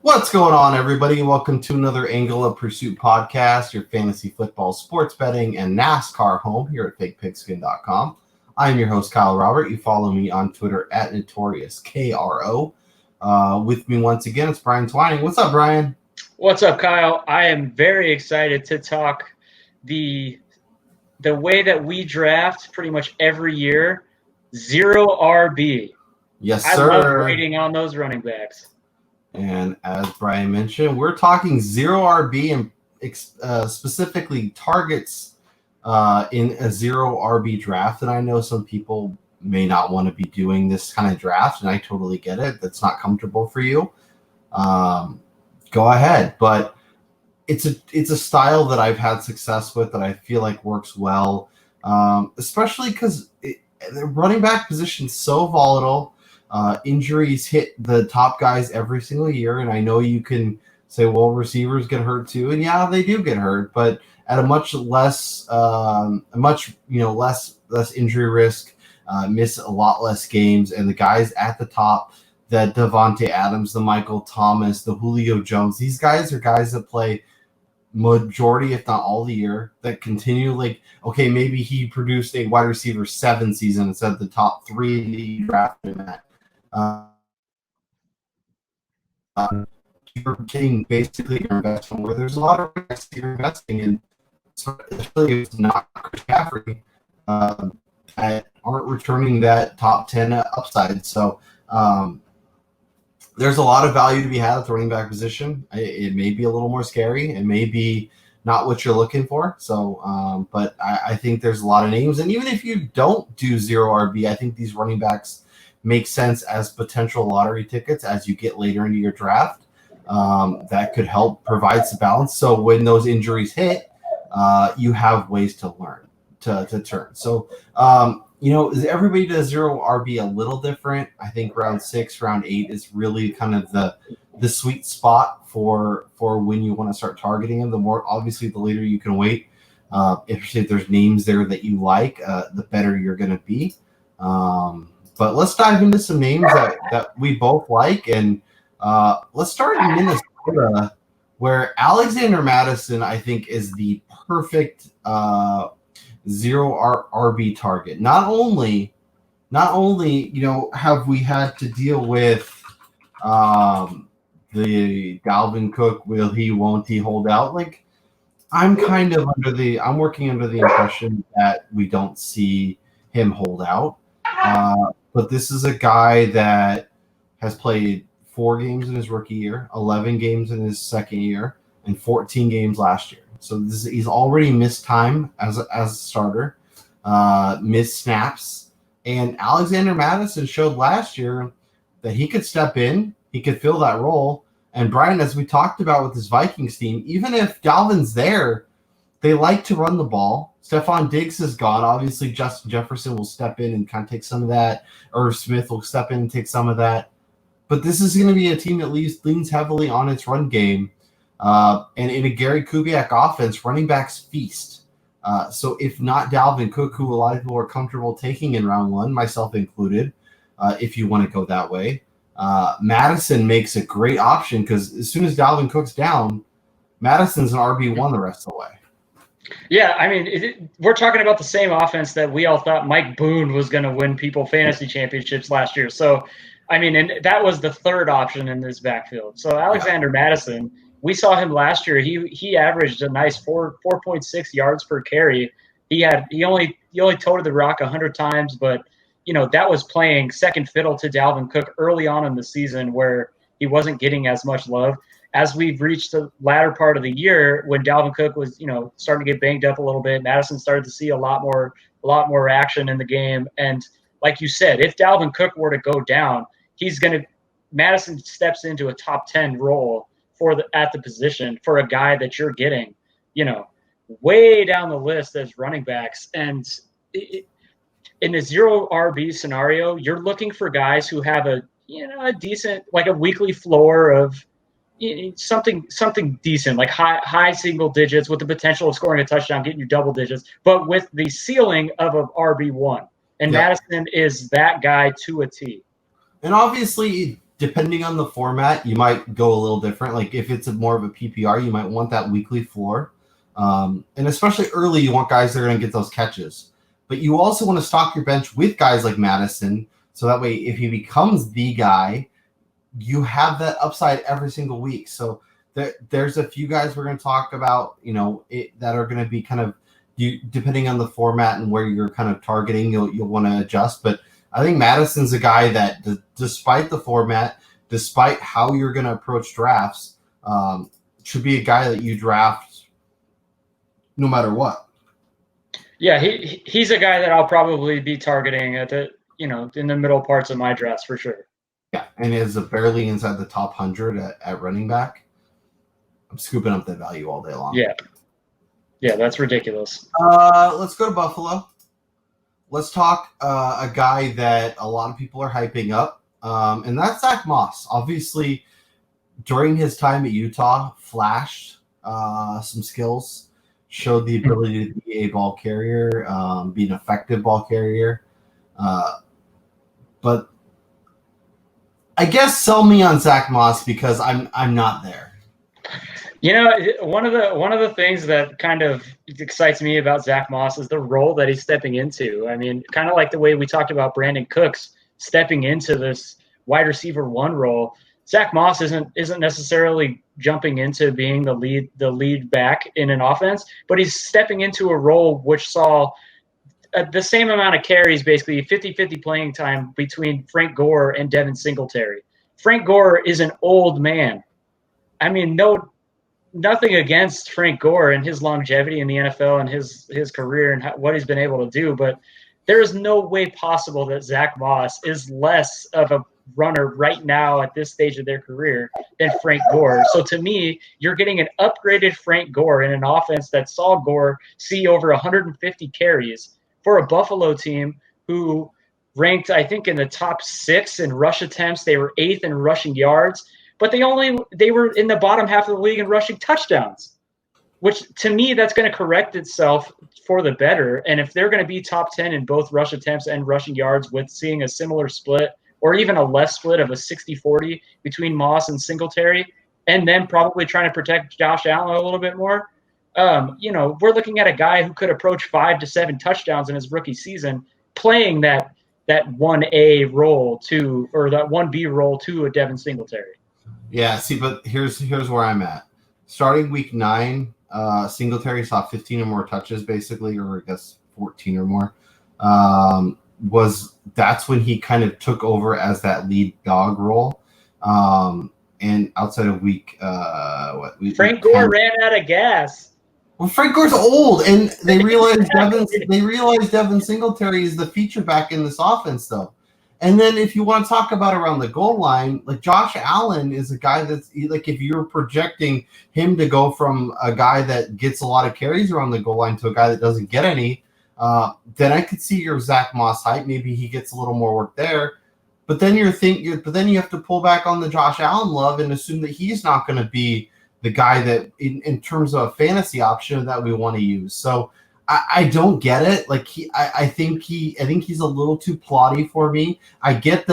What's going on, everybody? Welcome to another Angle of Pursuit podcast, your fantasy football, sports betting, and NASCAR home here at fakepigskin.com. I'm your host, Kyle Robert. You follow me on Twitter at NotoriousKRO. With me once again, it's Brian Twining. What's up, Brian? What's up, Kyle? I am very excited to talk the way that we draft pretty much every year, zero RB. Yes, I sir. love waiting on those running backs. And as Brian mentioned, we're talking zero RB and specifically targets in a zero RB draft. And I know some people may not want to be doing this kind of draft, and I totally get it. That's not comfortable for you. Go ahead. But it's a style that I've had success with that I feel like works well, especially because the running back position is so volatile. Injuries hit the top guys every single year, and I know you can say, well, receivers get hurt too, and yeah, they do get hurt, but at a much less, less injury risk, miss a lot less games, and the guys at the top, the Devontae Adams, the Michael Thomas, the Julio Jones, these guys are guys that play majority, if not all the year, that continue okay, maybe he produced a wide receiver 7 season instead of the top 3 that you drafted him at. You're getting basically your investment where there's a lot of risks you're investing in, especially if it's not Chris McCaffrey, that aren't returning that top 10 upside. So there's a lot of value to be had at the running back position. It may be a little more scary. It may be not what you're looking for. So, but I think there's a lot of names. And even if you don't do zero RB, I think these running backs make sense as potential lottery tickets as you get later into your draft. That could help provide some balance. So when those injuries hit, you have ways to learn to turn. So, everybody does zero RB a little different. I think round 6, round 8 is really kind of the sweet spot for when you want to start targeting them. The more, obviously, the later you can wait. If there's names there that you like, the better you're going to be. But let's dive into some names that we both like. And let's start in Minnesota, where Alexander Madison, I think, is the perfect zero RB target. Not only have we had to deal with the Dalvin Cook, will he, won't he hold out? I'm working under the impression that we don't see him hold out. But this is a guy that has played 4 games in his rookie year, 11 games in his second year, and 14 games last year. So he's already missed time as a starter, missed snaps. And Alexander Madison showed last year that he could step in, he could fill that role. And Brian, as we talked about with this Vikings team, even if Dalvin's there, they like to run the ball. Stephon Diggs is gone. Obviously, Justin Jefferson will step in and kind of take some of that. Irv Smith will step in and take some of that. But this is going to be a team that leans heavily on its run game. And in a Gary Kubiak offense, running backs feast. So if not Dalvin Cook, who a lot of people are comfortable taking in round 1, myself included, if you want to go that way, Madison makes a great option because as soon as Dalvin Cook's down, Madison's an RB1 the rest of the way. Yeah, I mean, we're talking about the same offense that we all thought Mike Boone was going to win people fantasy championships last year. So, I mean, and that was the 3rd option in this backfield. So Alexander Madison, we saw him last year. He averaged a nice 4.6 yards per carry. He only toted the rock 100 times, but that was playing second fiddle to Dalvin Cook early on in the season where he wasn't getting as much love. As we've reached the latter part of the year, when Dalvin Cook was, starting to get banged up a little bit, Madison started to see a lot more action in the game. And like you said, if Dalvin Cook were to go down, Madison steps into a top 10 role at the position for a guy that you're getting, way down the list as running backs. And in a zero RB scenario, you're looking for guys who have a decent, like a weekly floor of something decent, like high single digits with the potential of scoring a touchdown, getting you double digits, but with the ceiling of an RB1. And Madison is that guy to a T. And obviously, depending on the format, you might go a little different. Like if it's more of a PPR, you might want that weekly floor. And especially early, you want guys that are going to get those catches. But you also want to stock your bench with guys like Madison, so that way if he becomes the guy, you have that upside every single week. So there's a few guys we're going to talk about, that are going to be kind of, depending on the format and where you're kind of targeting, you'll want to adjust. But I think Madison's a guy that, despite the format, despite how you're going to approach drafts, should be a guy that you draft no matter what. Yeah, he's a guy that I'll probably be targeting at the in the middle parts of my drafts for sure. Yeah, and is barely inside the top 100 at running back. I'm scooping up that value all day long. Yeah, that's ridiculous. Let's go to Buffalo. Let's talk a guy that a lot of people are hyping up, and that's Zack Moss. Obviously, during his time at Utah, flashed some skills, showed the ability to be a ball carrier, be an effective ball carrier. But I guess sell me on Zack Moss because I'm not there. One of the things that kind of excites me about Zack Moss is the role that he's stepping into. I mean, kind of like the way we talked about Brandon Cooks stepping into this wide receiver 1 role. Zack Moss isn't necessarily jumping into being the lead back in an offense, but he's stepping into a role which saw the same amount of carries, basically 50-50 playing time between Frank Gore and Devin Singletary. Frank Gore is an old man. I mean, nothing against Frank Gore and his longevity in the NFL and his career and what he's been able to do, but there is no way possible that Zack Moss is less of a runner right now at this stage of their career than Frank Gore. So to me, you're getting an upgraded Frank Gore in an offense that saw Gore see over 150 carries for a Buffalo team who ranked, I think, in the top 6 in rush attempts. They were 8th in rushing yards, but they were in the bottom half of the league in rushing touchdowns, which to me, that's going to correct itself for the better. And if they're going to be top 10 in both rush attempts and rushing yards with seeing a similar split or even a less split of a 60-40 between Moss and Singletary, and then probably trying to protect Josh Allen a little bit more, we're looking at a guy who could approach 5 to 7 touchdowns in his rookie season, playing that 1A role to, or that 1B role to a Devin Singletary. Yeah, see, but here's where I'm at. Starting week 9, Singletary saw 15 or more touches, basically, or I guess 14 or more. That's when he kind of took over as that lead dog role. And outside of week, Frank Gore ran out of gas. Well, Frank Gore's old, and they realized Devin Singletary is the feature back in this offense, though. And then if you want to talk about around the goal line, like Josh Allen is a guy that's like, if you're projecting him to go from a guy that gets a lot of carries around the goal line to a guy that doesn't get any, then I could see your Zack Moss hype. Maybe he gets a little more work there. But then you have to pull back on the Josh Allen love and assume that he's not going to be the guy that in terms of a fantasy option that we want to use. So I don't get it. Like I think he's a little too plotty for me. I get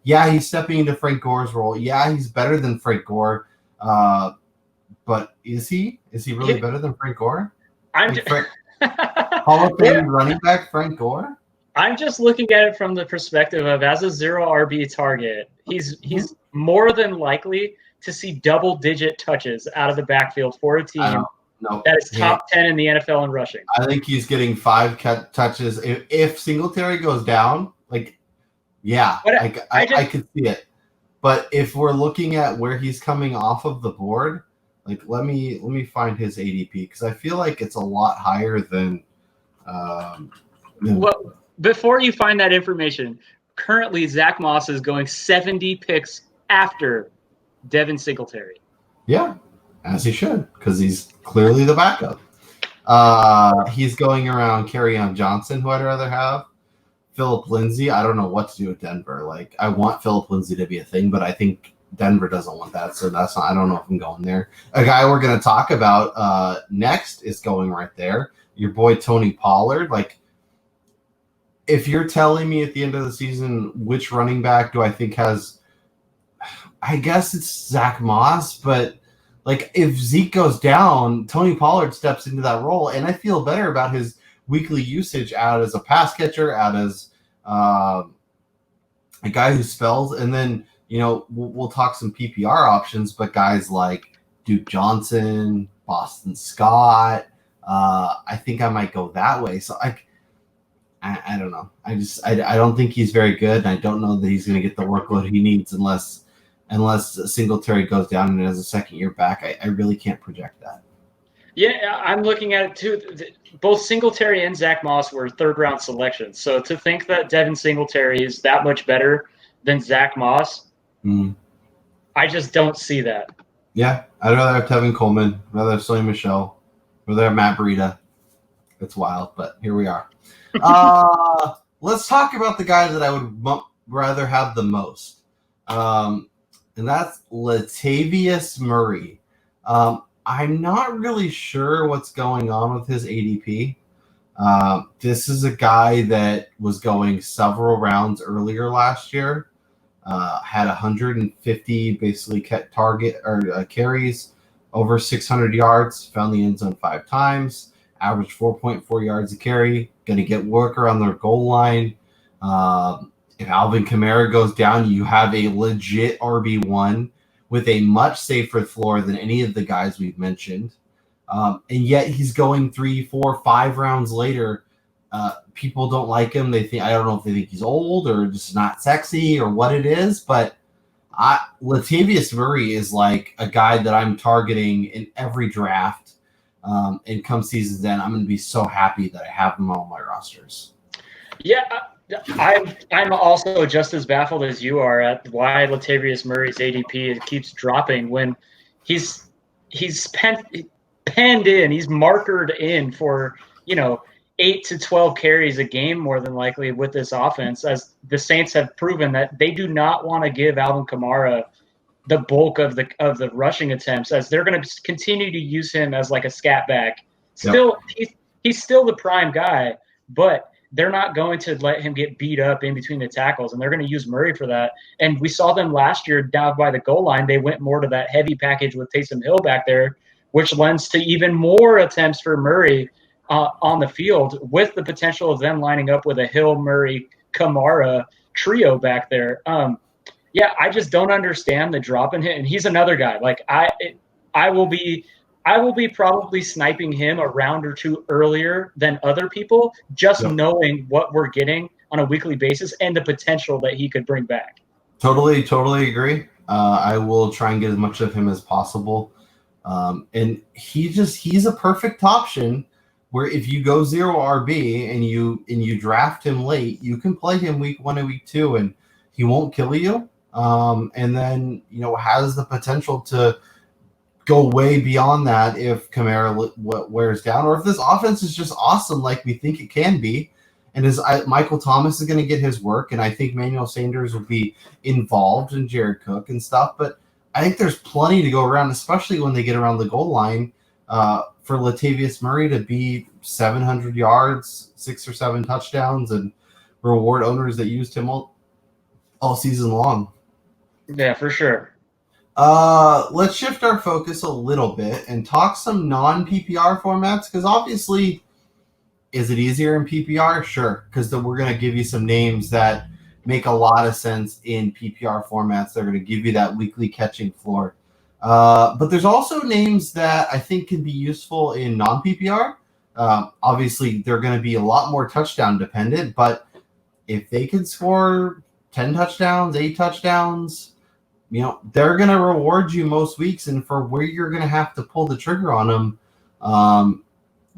he's stepping into Frank Gore's role. Yeah, he's better than Frank Gore. But is he really better than Frank Gore? Hall of Fame running back Frank Gore? I'm just looking at it from the perspective of, as a 0 RB target, he's more than likely to see double-digit touches out of the backfield for a team that is top 10 in the NFL in rushing. I think he's getting 5 touches. If Singletary goes down, I could see it. But if we're looking at where he's coming off of the board, let me find his ADP, because I feel like it's a lot higher than. Well, before you find that information, currently Zack Moss is going 70 picks after Devin Singletary. Yeah, as he should, because he's clearly the backup. He's going around Kerryon Johnson, who I'd rather have. Phillip Lindsay, I don't know what to do with Denver. I want Phillip Lindsay to be a thing, but I think Denver doesn't want that, so I don't know if I'm going there. A guy we're going to talk about next is going right there. Your boy Tony Pollard. If you're telling me at the end of the season which running back do I think has I guess it's Zack Moss, but like if Zeke goes down, Tony Pollard steps into that role, and I feel better about his weekly usage out as a pass catcher, out as a guy who spells, and then we'll talk some PPR options, but guys like Duke Johnson, Boston Scott, I think I might go that way. So I don't know. I don't think he's very good, and I don't know that he's going to get the workload he needs unless Singletary goes down and as a second-year back. I really can't project that. Yeah, I'm looking at it too. Both Singletary and Zack Moss were third-round selections. So to think that Devin Singletary is that much better than Zack Moss, I just don't see that. Yeah, I'd rather have Tevin Coleman, rather have Sony Michel, rather have Matt Breida. It's wild, but here we are. Let's talk about the guy that I would rather have the most. And that's Latavius Murray. I'm not really sure what's going on with his ADP. This is a guy that was going several rounds earlier last year. Had 150 basically target or carries, over 600 yards, found the end zone 5 times, averaged 4.4 yards a carry, going to get work around their goal line. If Alvin Kamara goes down, you have a legit RB1 with a much safer floor than any of the guys we've mentioned. And yet he's going 3, 4, 5 rounds later. People don't like him. I don't know if they think he's old or just not sexy or what it is, but Latavius Murray is like a guy that I'm targeting in every draft. And come season's end, I'm going to be so happy that I have him on my rosters. Yeah, I'm also just as baffled as you are at why Latavius Murray's ADP keeps dropping when he's penned in, he's markered in for 8 to 12 carries a game more than likely with this offense, as the Saints have proven that they do not want to give Alvin Kamara the bulk of the rushing attempts, as they're going to continue to use him as like a scat back. Still, he's still the prime guy, but they're not going to let him get beat up in between the tackles, and they're going to use Murray for that. And we saw them last year down by the goal line. They went more to that heavy package with Taysom Hill back there, which lends to even more attempts for Murray on the field, with the potential of them lining up with a Hill, Murray, Kamara trio back there. I just don't understand the drop in him. And he's another guy. Like I will be probably sniping him a round or two earlier than other people, just knowing what we're getting on a weekly basis and the potential that he could bring back. Totally agree. I will try and get as much of him as possible. And he's a perfect option where if you go 0 RB and you draft him late, you can play him week 1 and week 2 and he won't kill you. And then, has the potential to go way beyond that if Kamara wears down, or if this offense is just awesome like we think it can be. And Michael Thomas is going to get his work, and I think Manuel Sanders will be involved in Jared Cook and stuff. But I think there's plenty to go around, especially when they get around the goal line, for Latavius Murray to be 700 yards, 6 or 7 touchdowns, and reward owners that used him all season long. Yeah, for sure. Let's shift our focus a little bit and talk some non-PPR formats, because obviously, is it easier in PPR? Sure, because we're going to give you some names that make a lot of sense in PPR formats. They're going to give you that weekly catching floor. But there's also names that I think can be useful in non-PPR. Obviously, they're going to be a lot more touchdown dependent, but if they can score 10 touchdowns, 8 touchdowns, they're going to reward you most weeks. And for where you're going to have to pull the trigger on them,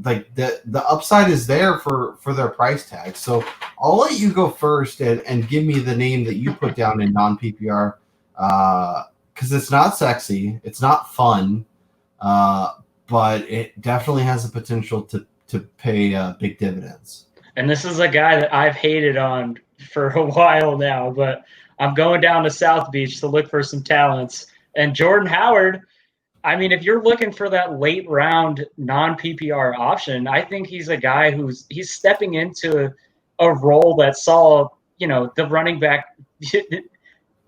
like the upside is there for their price tag. So I'll let you go first and give me the name that you put down in non-PPR, because it's not sexy, it's not fun, but it definitely has the potential to pay big dividends. And this is a guy that I've hated on for a while now, but I'm going down to South Beach to look for some talents. And Jordan Howard, I mean, if you're looking for that late round non-PPR option, I think he's a guy he's stepping into a role that saw, the running back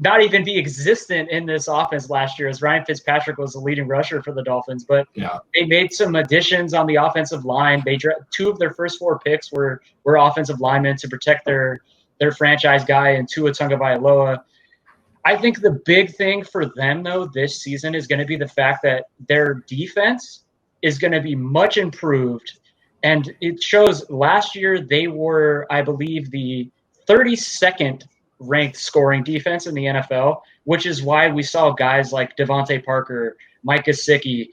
not even be existent in this offense last year, as Ryan Fitzpatrick was the leading rusher for the Dolphins. But they made some additions on the offensive line. They two of their first 4 picks were offensive linemen to protect their franchise guy and Tua Tagovailoa. I think the big thing for them, though, this season is going to be the fact that their defense is going to be much improved. And it shows last year they were, I believe, the 32nd ranked scoring defense in the NFL, which is why we saw guys like Devontae Parker, Mike Gesicki,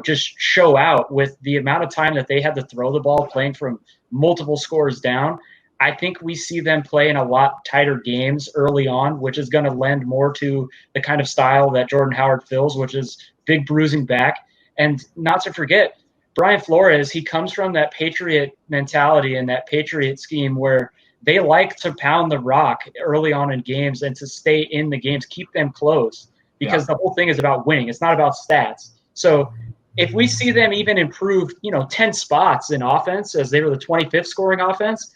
just show out with the amount of time that they had to throw the ball playing from multiple scores down. I think we see them play in a lot tighter games early on, which is going to lend more to the kind of style that Jordan Howard fills, which is big bruising back. And not to forget, Brian Flores, he comes from that Patriot mentality and that Patriot scheme where they like to pound the rock early on in games and to stay in the games, keep them close, because the whole thing is about winning. It's not about stats. So if we see them even improve, 10 spots in offense, as they were the 25th scoring offense,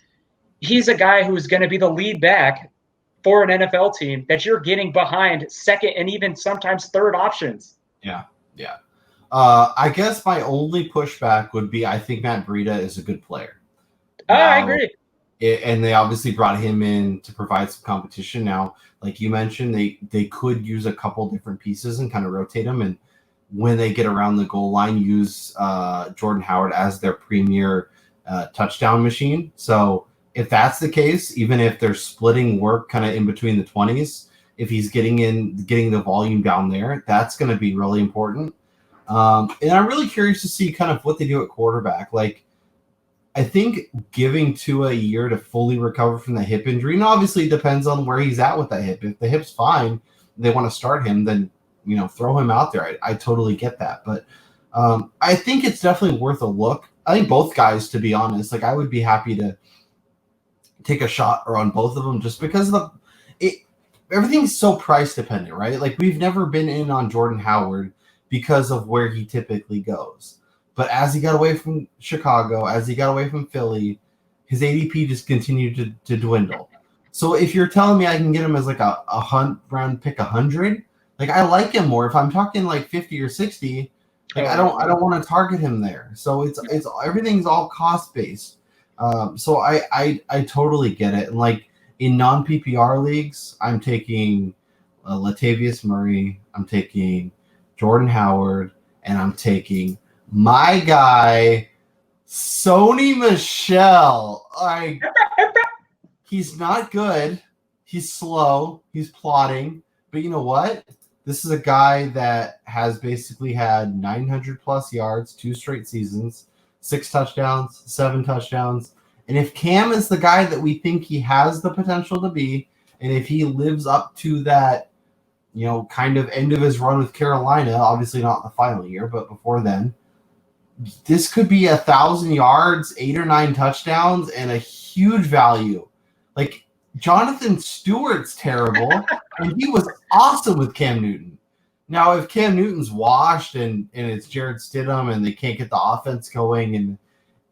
he's a guy who's going to be the lead back for an NFL team that you're getting behind second and even sometimes third options. Yeah. I guess my only pushback would be I think Matt Breida is a good player. I agree. And they obviously brought him in to provide some competition. Now, like you mentioned, they could use a couple different pieces and kind of rotate them. And when they get around the goal line, use Jordan Howard as their premier touchdown machine. So if that's the case, even if they're splitting work kind of in between the 20s, if he's getting the volume down there, that's going to be really important. And I'm really curious to see kind of what they do at quarterback. Like, I think giving Tua a year to fully recover from the hip injury, and obviously it depends on where he's at with that hip. If the hip's fine, they want to start him, then throw him out there. I totally get that, but I think it's definitely worth a look. I think both guys, to be honest, like I would be happy to take a shot on both of them just because everything's so price dependent, right? Like we've never been in on Jordan Howard because of where he typically goes. But as he got away from Chicago, as he got away from Philly, his ADP just continued to dwindle. So if you're telling me I can get him as like a round pick 100, like I like him more. If I'm talking like 50 or 60, like I don't want to target him there. So it's everything's all cost based. So I totally get it. And like in non-PPR leagues, I'm taking Latavius Murray, I'm taking Jordan Howard, and I'm taking my guy, Sony Michel. He's not good. He's slow. He's plodding. But you know what? This is a guy that has basically had 900 plus yards, 2 straight seasons, 6 touchdowns, 7 touchdowns. And if Cam is the guy that we think he has the potential to be, and if he lives up to that, kind of end of his run with Carolina, obviously not the final year, but before then, this could be 1,000 yards, 8 or 9 touchdowns, and a huge value. Like Jonathan Stewart's terrible, and he was awesome with Cam Newton. Now, if Cam Newton's washed and it's Jared Stidham and they can't get the offense going and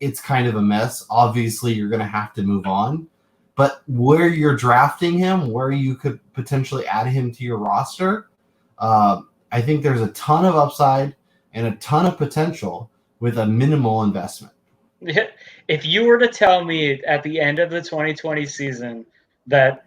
it's kind of a mess, obviously you're going to have to move on. But where you're drafting him, where you could potentially add him to your roster, I think there's a ton of upside and a ton of potential with a minimal investment. If you were to tell me at the end of the 2020 season that,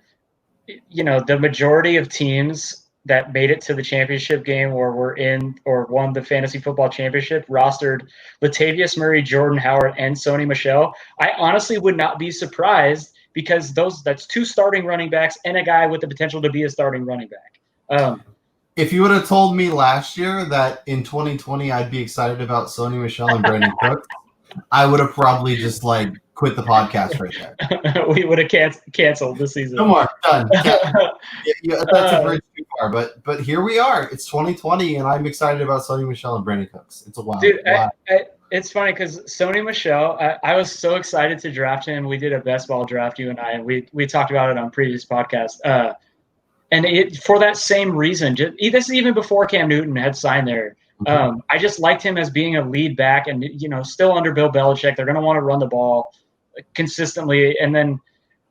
the majority of teams that made it to the championship game or were in or won the fantasy football championship rostered Latavius Murray, Jordan Howard, and Sony Michel, I honestly would not be surprised because that's 2 starting running backs and a guy with the potential to be a starting running back. If you would have told me last year that in 2020 I'd be excited about Sony Michel and Brandon Cooks, I would have probably just quit the podcast right there. We would have canceled this season. No more, done. Yeah, that's a bridge too far, but here we are. It's 2020, and I'm excited about Sony Michel and Brandon Cooks. It's a wild. Dude, it's funny because Sony Michel, I was so excited to draft him. We did a best ball draft, you and I, and we talked about it on previous podcasts. And for that same reason, this is even before Cam Newton had signed there. I just liked him as being a lead back and, still under Bill Belichick. They're going to want to run the ball consistently. And then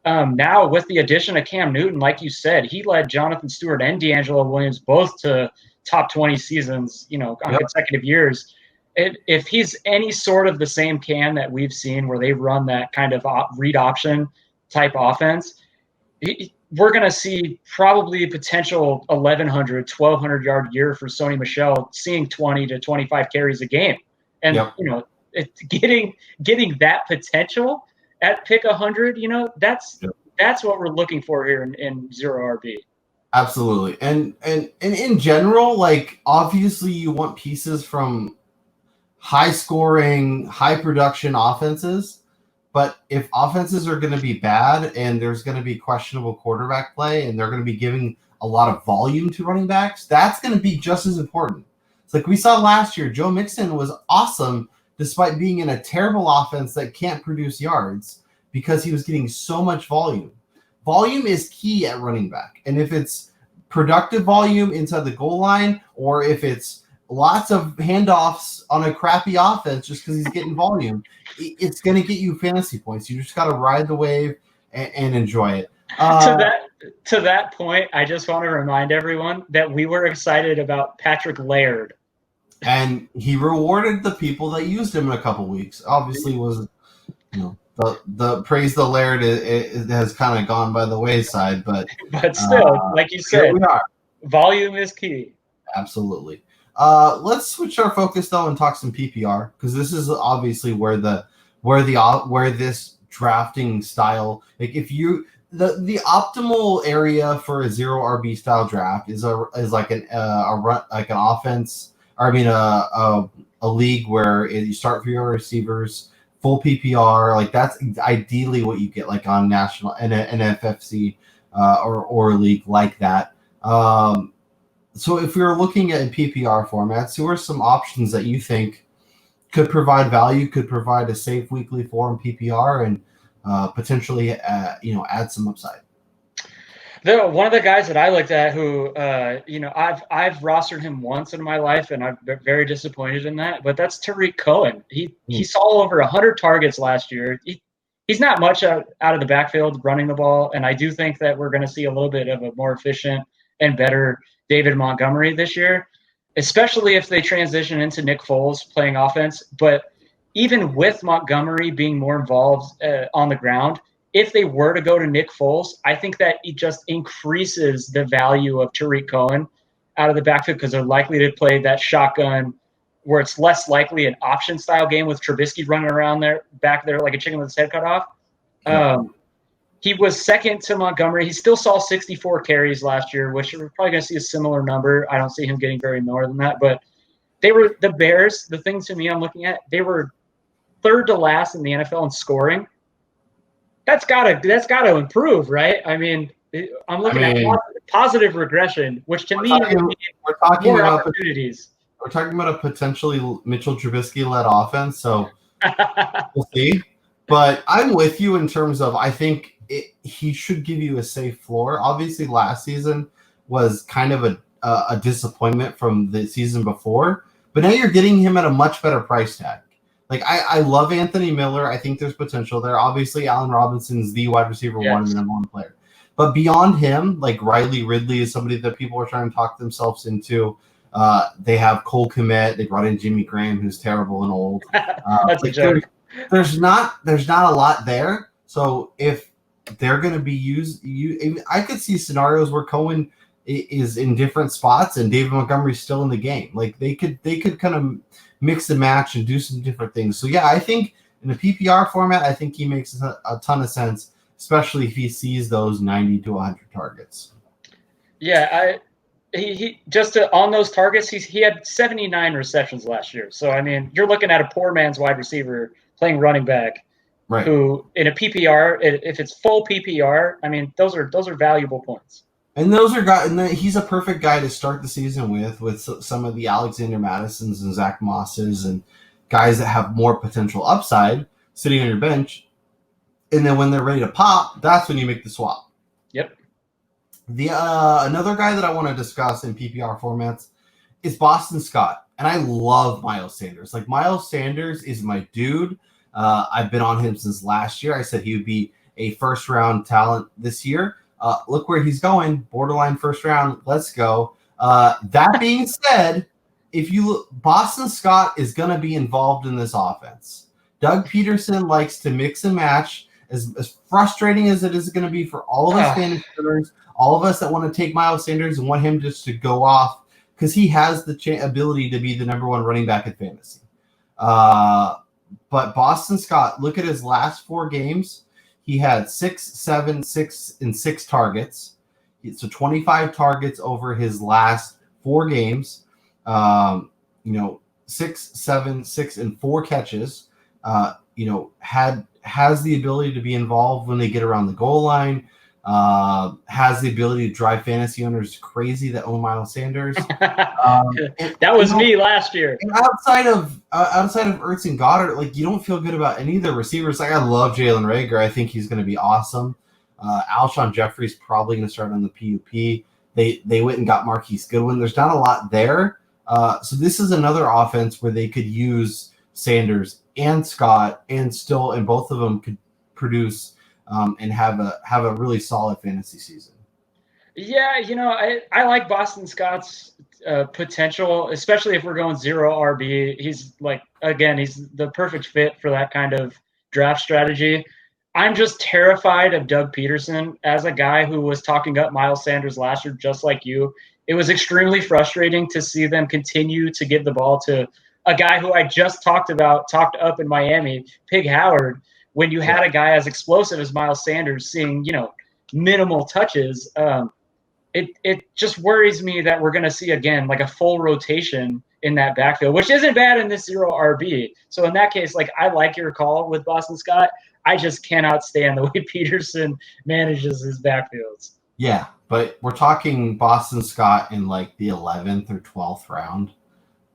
Now with the addition of Cam Newton, like you said, he led Jonathan Stewart and D'Angelo Williams both to top 20 seasons, on consecutive years. If he's any sort of the same Cam that we've seen where they run that kind of read option type offense, we're going to see probably potential 1,100, 1,200 yard year for Sony Michel, seeing 20 to 25 carries a game. And, getting that potential at pick 100, that's what we're looking for here in zero RB. Absolutely. And in general, like, obviously you want pieces from high scoring, high production offenses. But if offenses are going to be bad and there's going to be questionable quarterback play and they're going to be giving a lot of volume to running backs, that's going to be just as important. It's like we saw last year, Joe Mixon was awesome despite being in a terrible offense that can't produce yards because he was getting so much volume. Volume is key at running back. And if it's productive volume inside the goal line, or if it's lots of handoffs on a crappy offense just because he's getting volume, it's going to get you fantasy points. You just got to ride the wave and enjoy it. To that point, I just want to remind everyone that we were excited about Patrick Laird. And he rewarded the people that used him in a couple weeks. Obviously was, the praise the Laird it has kind of gone by the wayside, but still, like you said, we are. Volume is key. Absolutely. Let's switch our focus though and talk some PPR, because this is obviously where this drafting style, like if you the optimal area for a zero RB style draft is like an offense, or a league where you start for your receivers, full PPR, like that's ideally what you get, like on national and an FFC or a league like that. So if we were looking at PPR formats, who are some options that you think could provide value, could provide a safe weekly form PPR, and potentially add some upside? One of the guys that I looked at who I've rostered him once in my life, and I've been very disappointed in that, but that's Tariq Cohen. He saw over 100 targets last year. He's not much out of the backfield running the ball, and I do think that we're going to see a little bit of a more efficient and better David Montgomery this year, especially if they transition into Nick Foles playing offense. But even with Montgomery being more involved on the ground, if they were to go to Nick Foles, I think that it just increases the value of Tariq Cohen out of the backfield, because they're likely to play that shotgun where it's less likely an option style game with Trubisky running around back there like a chicken with his head cut off. He was second to Montgomery. He still saw 64 carries last year, which we're probably going to see a similar number. I don't see him getting very more than that. But they were the Bears. The thing to me I'm looking at, they were third to last in the NFL in scoring. That's gotta improve, right? I mean, I'm looking at positive regression, which to me we're talking more about opportunities. We're talking about a potentially Mitchell Trubisky-led offense, so we'll see. But I'm with you in terms of, I think he should give you a safe floor. Obviously, last season was kind of a disappointment from the season before, but now you're getting him at a much better price tag. Like, I love Anthony Miller. I think there's potential there. Obviously, Allen Robinson's the wide receiver one and the number one player. But beyond him, like Riley Ridley is somebody that people are trying to talk themselves into. They have Cole Kmet. They brought in Jimmy Graham, who's terrible and old. That's a joke. There's not a lot there. So if they're going to be used, I could see scenarios where Cohen is in different spots and David Montgomery's still in the game. Like they could kind of mix and match and do some different things. So yeah, I think in a PPR format, I think he makes a ton of sense, especially if he sees those 90 to 100 targets. Yeah, he just on those targets, he had 79 receptions last year. So I mean, you're looking at a poor man's wide receiver playing running back, right? Who in a PPR, if it's full PPR, I mean, those are valuable points. And those are guys, and he's a perfect guy to start the season with some of the Alexander Madisons and Zack Mosses and guys that have more potential upside sitting on your bench. And then when they're ready to pop, that's when you make the swap. Yep. The another guy that I want to discuss in PPR formats is Boston Scott. And I love Miles Sanders. Like, Miles Sanders is my dude. I've been on him since last year. I said he would be a first-round talent this year. Look where he's going, borderline first round. Let's go. That being said, if you look, Boston Scott is going to be involved in this offense. Doug Peterson likes to mix and match. As frustrating as it is going to be for all of us fantasy owners, all of us that want to take Miles Sanders and want him just to go off, because he has the ability to be the number one running back in fantasy. But Boston Scott, look at his last 4 games. He had 6, 7, 6, and 6 targets. So 25 targets over his last 4 games. 6, 7, 6, and 4 catches. Has the ability to be involved when they get around the goal line. Has the ability to drive fantasy owners crazy that own Miles Sanders. That was me last year. And outside of Ertz and Goddard, like, you don't feel good about any of the receivers. Like, I love Jalen Reagor. I think he's going to be awesome. Alshon Jeffrey's probably going to start on the PUP. They went and got Marquise Goodwin. There's not a lot there. So this is another offense where they could use Sanders and Scott, and both of them could produce and have a really solid fantasy season. Yeah, I like Boston Scott's potential, especially if we're going 0 RB. He's he's the perfect fit for that kind of draft strategy. I'm just terrified of Doug Peterson as a guy who was talking up Miles Sanders last year, just like you. It was extremely frustrating to see them continue to give the ball to a guy who I just talked up in Miami, Pig Howard, when you had a guy as explosive as Miles Sanders seeing, minimal touches. It just worries me that we're going to see, again, like a full rotation in that backfield, which isn't bad in this 0 RB. So in that case, I like your call with Boston Scott. I just cannot stand the way Peterson manages his backfields. Yeah, but we're talking Boston Scott in the 11th or 12th round.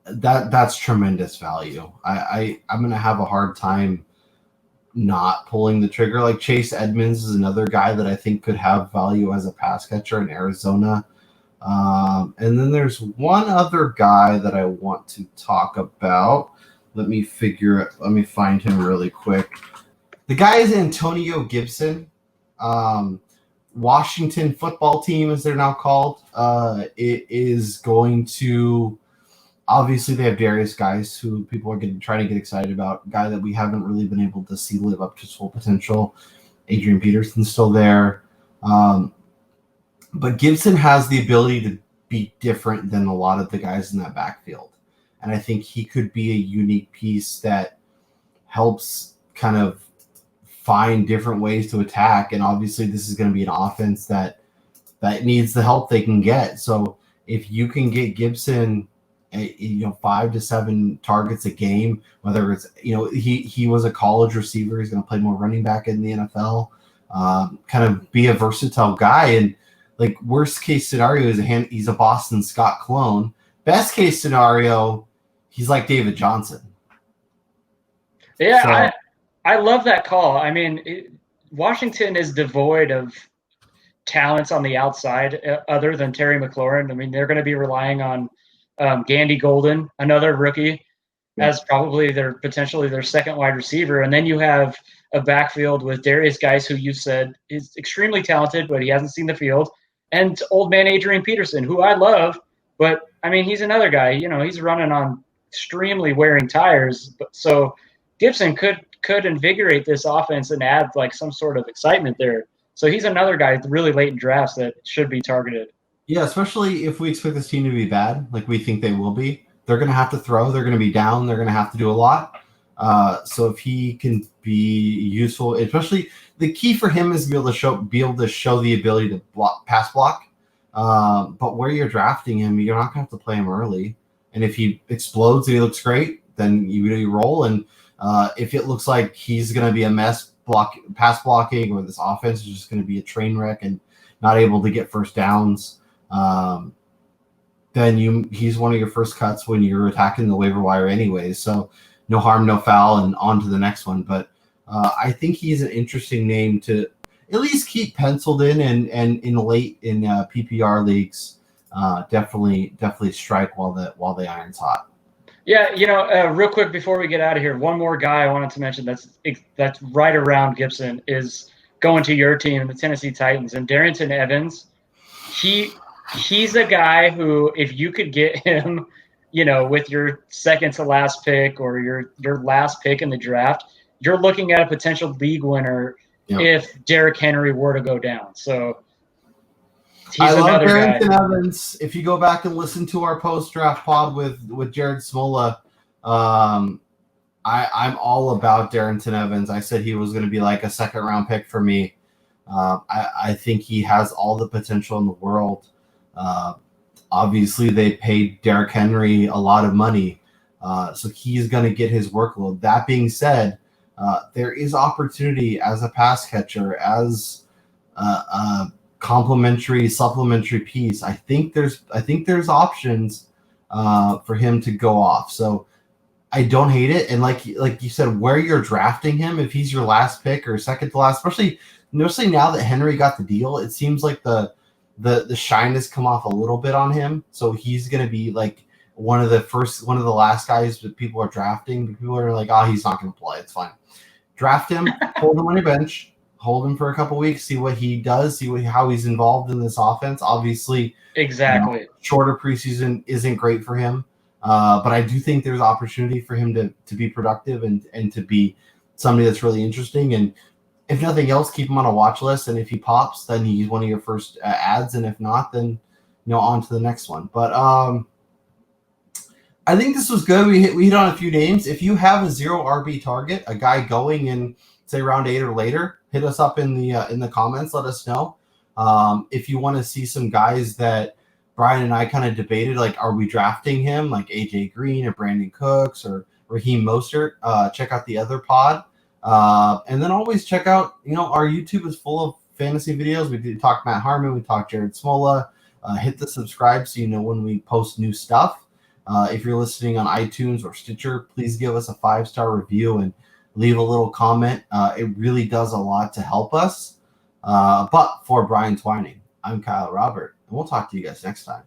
That's tremendous value. I'm going to have a hard time not pulling the trigger. Like, Chase Edmonds is another guy that I think could have value as a pass catcher in Arizona. And then there's one other guy that I want to talk about. Let me find him really quick. The guy is Antonio Gibson. Washington football team, as they're now called, it is going to, obviously they have Darius Guice, who people are trying to get excited about, a guy that we haven't really been able to see live up to his full potential. Adrian Peterson's still there. But Gibson has the ability to be different than a lot of the guys in that backfield. And I think he could be a unique piece that helps kind of find different ways to attack. And obviously this is going to be an offense that needs the help they can get. So if you can get Gibson 5 to 7 targets a game, whether it's, he was a college receiver, he's going to play more running back in the NFL, kind of be a versatile guy. And worst case scenario is he's a Boston Scott clone. Best case scenario, he's like David Johnson. Yeah. So, I love that call. I mean, Washington is devoid of talents on the outside other than Terry McLaurin. I mean, they're going to be relying on Gandy Golden, another rookie, as probably potentially their second wide receiver. And then you have a backfield with Darius Guice, who you said is extremely talented, but he hasn't seen the field, and old man Adrian Peterson, who I love, but I mean, he's another guy, he's running on extremely wearing tires. So Gibson could invigorate this offense and add some sort of excitement there. So he's another guy really late in drafts that should be targeted. Yeah, especially if we expect this team to be bad, like we think they will be. They're going to have to throw. They're going to be down. They're going to have to do a lot. So if he can be useful, especially the key for him is be able to show the ability to pass block. But where you're drafting him, you're not going to have to play him early. And if he explodes and he looks great, then you roll. And if it looks like he's going to be a mess pass blocking, or this offense is just going to be a train wreck and not able to get first downs, then he's one of your first cuts when you're attacking the waiver wire anyways. So no harm, no foul, and on to the next one. But I think he's an interesting name to at least keep penciled in and in late in PPR leagues. Definitely strike while the iron's hot. Yeah, real quick before we get out of here, one more guy I wanted to mention that's right around Gibson is going to your team, the Tennessee Titans, and Darrington Evans, he's a guy who, if you could get him, with your second to last pick or your last pick in the draft, you're looking at a potential league winner if Derrick Henry were to go down. So I love Darrington Evans. If you go back and listen to our post-draft pod with Jared Smola, I'm all about Darrington Evans. I said he was going to be like a second-round pick for me. I think he has all the potential in the world. Obviously, they paid Derrick Henry a lot of money, so he's going to get his workload. That being said, there is opportunity as a pass catcher, as a complementary, supplementary piece. I think there's options for him to go off. So I don't hate it. And like you said, where you're drafting him, if he's your last pick or second to last, especially now that Henry got the deal, it seems like the shine has come off a little bit on him. So he's going to be like one of the last guys that people are drafting. People are like, oh, he's not going to play. It's fine. Draft him, hold him on your bench, hold him for a couple weeks, see what he does, how he's involved in this offense. Obviously, exactly. Shorter preseason isn't great for him, but I do think there's opportunity for him to be productive and to be somebody that's really interesting. And if nothing else, keep him on a watch list. And if he pops, then he's one of your first ads. And if not, then on to the next one. But I think this was good. We hit on a few names. If you have a 0 RB target, a guy going in say round 8 or later, hit us up in the comments. Let us know. If you want to see some guys that Brian and I kind of debated, like, are we drafting him, like AJ Green or Brandon Cooks or Raheem Mostert? Check out the other pod. And then always check out, our YouTube is full of fantasy videos. We did talk Matt Harmon, we talked Jared Smola. Hit the subscribe so you know when we post new stuff. If you're listening on iTunes or Stitcher, please give us a 5-star review and leave a little comment. It really does a lot to help us. But for Brian Twining, I'm Kyle Robert, and we'll talk to you guys next time.